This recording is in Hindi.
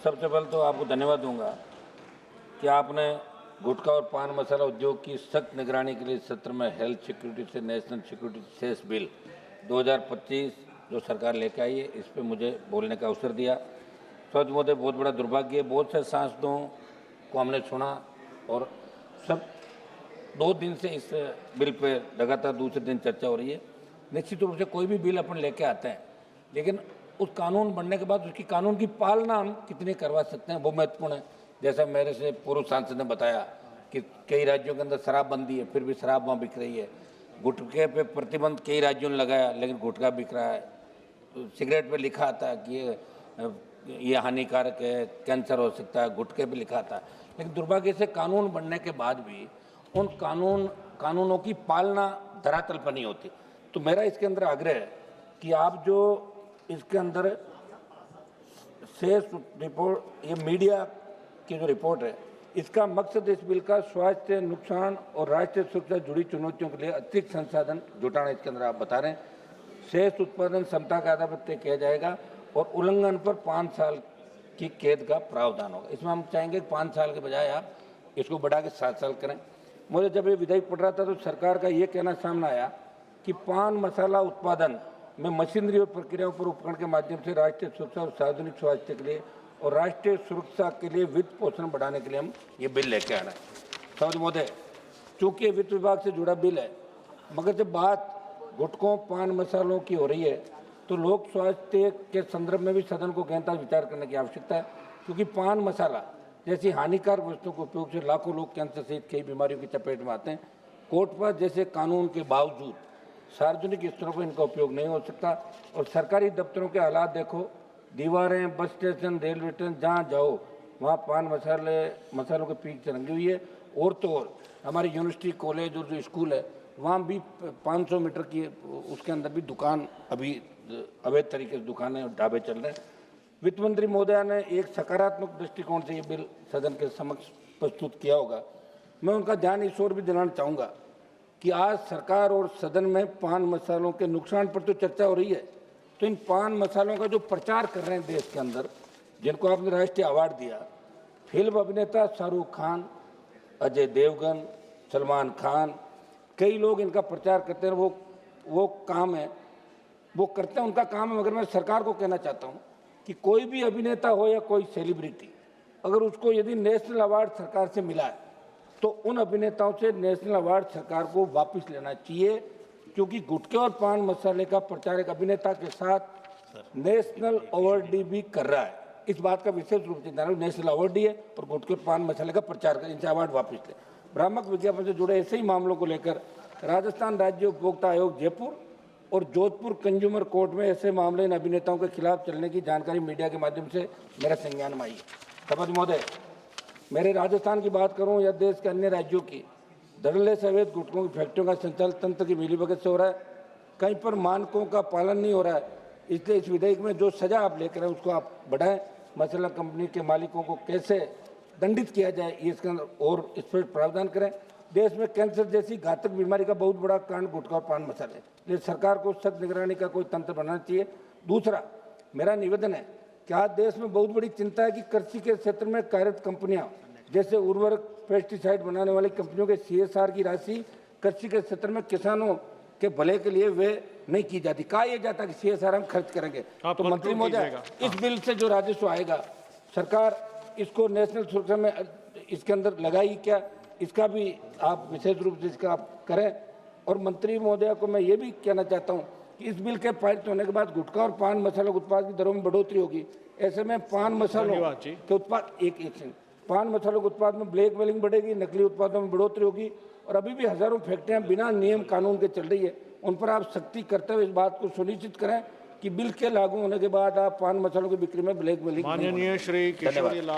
सबसे पहले तो आपको धन्यवाद दूंगा कि आपने गुटखा और पान मसाला उद्योग की सख्त निगरानी के लिए सत्र में हेल्थ सिक्योरिटी से नेशनल सिक्योरिटी सेस बिल 2025 जो सरकार लेकर आई है, इस पर मुझे बोलने का अवसर दिया। सच मुझे बहुत बड़ा दुर्भाग्य है, बहुत से सांसदों को हमने सुना और सब 2 दिन से इस बिल पे लगातार दूसरे दिन चर्चा हो रही है। निश्चित रूप से कोई भी बिल अपन लेके आते हैं, लेकिन उस कानून बनने के बाद उसकी कानून की पालना हम कितनी करवा सकते हैं वो महत्वपूर्ण है। जैसा मेरे से पूर्व सांसद ने बताया कि कई राज्यों के अंदर शराबबंदी है, फिर भी शराब वहाँ बिक रही है। गुटखे पे प्रतिबंध कई राज्यों ने लगाया, लेकिन गुटखा बिक रहा है। तो सिगरेट पे लिखा आता है कि ये हानिकारक है, कैंसर हो सकता है, गुटखे पे लिखा आता है। लेकिन दुर्भाग्य से कानून बनने के बाद भी उन कानूनों की पालना धरातल पर नहीं होती। तो मेरा इसके अंदर आग्रह है कि आप जो इसके अंदर सेस रिपोर्ट, ये मीडिया की जो रिपोर्ट है, इसका मकसद इस बिल का स्वास्थ्य नुकसान और राष्ट्रीय सुरक्षा जुड़ी चुनौतियों के लिए अतिरिक्त संसाधन जुटाना इसके अंदर आप बता रहे हैं। शेष उत्पादन क्षमता का आधार पर तय किया जाएगा और उल्लंघन पर 5 साल की कैद का प्रावधान होगा। इसमें हम चाहेंगे कि 5 साल के बजाय आप इसको बढ़ा के 7 साल करें। मुझे जब ये विधेयक पढ़ रहा था तो सरकार का ये कहना सामने आया कि पान मसाला उत्पादन में मशीनरी और प्रक्रियाओं पर उपकरण के माध्यम से राष्ट्रीय सुरक्षा और सार्वजनिक स्वास्थ्य के लिए और राष्ट्रीय सुरक्षा के लिए वित्त पोषण बढ़ाने के लिए हम ये बिल लेके आ रहे हैं। समझ महोदय, चूँकि वित्त विभाग से जुड़ा बिल है, मगर जब बात गुटखों पान मसालों की हो रही है तो लोक स्वास्थ्य के संदर्भ में भी सदन को गहनता विचार करने की आवश्यकता है, क्योंकि पान मसाला जैसी हानिकारक वस्तुओं के उपयोग से लाखों लोग कैंसर सहित कई बीमारियों की चपेट में आते हैं। कोर्ट जैसे कानून के बावजूद सार्वजनिक स्थलों पर इनका उपयोग नहीं हो सकता। और सरकारी दफ्तरों के हालात देखो, दीवारें, बस स्टेशन, रेलवे स्टेशन, जहाँ जाओ वहाँ पान मसालों के पीक से रंगी हुई है। और तो और हमारी यूनिवर्सिटी, कॉलेज और जो स्कूल है वहाँ भी 500 मीटर की उसके अंदर भी दुकान, अभी अवैध तरीके से दुकानें और ढाबे चल रहे हैं। वित्त मंत्री महोदया ने एक सकारात्मक दृष्टिकोण से ये बिल सदन के समक्ष प्रस्तुत किया होगा। मैं उनका ध्यान इस ओर भी दिलाना चाहूँगा कि आज सरकार और सदन में पान मसालों के नुकसान पर तो चर्चा हो रही है, तो इन पान मसालों का जो प्रचार कर रहे हैं देश के अंदर, जिनको आपने राष्ट्रीय अवार्ड दिया, फिल्म अभिनेता शाहरुख खान, अजय देवगन, सलमान खान, कई लोग इनका प्रचार करते हैं। वो काम है, वो करते हैं, उनका काम है। मगर मैं सरकार को कहना चाहता हूँ कि कोई भी अभिनेता हो या कोई सेलिब्रिटी, अगर उसको यदि नेशनल अवार्ड सरकार से मिला है तो उन अभिनेताओं से नेशनल अवार्ड सरकार को वापस लेना चाहिए, क्योंकि गुटखे और पान मसाले का प्रचार एक अभिनेता के साथ नेशनल अवार्डी भी कर रहा है। इस बात का विशेष रूप से ध्यान, नेशनल अवार्डी है और गुटखे पान मसाले का प्रचार कर, इनसे अवार्ड वापस ले। भ्रामक विज्ञापन से जुड़े ऐसे ही मामलों को लेकर राजस्थान राज्य उपभोक्ता आयोग जयपुर और जोधपुर कंज्यूमर कोर्ट में ऐसे मामले इन अभिनेताओं के खिलाफ चलने की जानकारी मीडिया के माध्यम से मेरे संज्ञान में आई है। सभापति महोदय, मेरे राजस्थान की बात करूं या देश के अन्य राज्यों की, धड़ल्ले से अवैध गुटखों की फैक्ट्रियों का संचालन तंत्र की मिलीभगत से हो रहा है। कहीं पर मानकों का पालन नहीं हो रहा है। इसलिए इस विधेयक में जो सजा आप लेकर हैं उसको आप बढ़ाएं। मसाला कंपनी के मालिकों को कैसे दंडित किया जाए, ये इसके अंदर और इस पर प्रावधान करें। देश में कैंसर जैसी घातक बीमारी का बहुत बड़ा कारण गुटखा और पान मसाले, इसलिए सरकार को सख्त निगरानी का कोई तंत्र बनाना चाहिए। दूसरा मेरा निवेदन है कि आज देश में बहुत बड़ी चिंता है कि कृषि के क्षेत्र में कार्यरत कंपनियां जैसे उर्वरक, पेस्टिसाइड बनाने वाली कंपनियों के CSR की राशि कृषि के क्षेत्र में किसानों के भले के लिए वे नहीं की जाती। कहा यह जाता कि CSR हम खर्च करेंगे। तो मंत्री महोदय, इस बिल से जो राजस्व आएगा सरकार इसको नेशनल सुरक्षा में इसके अंदर लगाई क्या, इसका भी आप विशेष रूप से इसका आप करें। और मंत्री महोदया को मैं ये भी कहना चाहता हूँ कि इस बिल के पारित होने के बाद गुटखा और पान मसालों के उत्पाद की दरों में बढ़ोतरी होगी। ऐसे में पान मसालों के उत्पाद पान मसालों के उत्पाद में ब्लैक मेलिंग बढ़ेगी, नकली उत्पादों में बढ़ोतरी होगी। और अभी भी हजारों फैक्ट्रियां बिना नियम कानून के चल रही है, उन पर आप सख्ती करते हुए इस बात को सुनिश्चित करें कि बिल के लागू होने के बाद आप पान मसालों की बिक्री में ब्लैक मेलिंग। माननीय श्री किशोरी लाल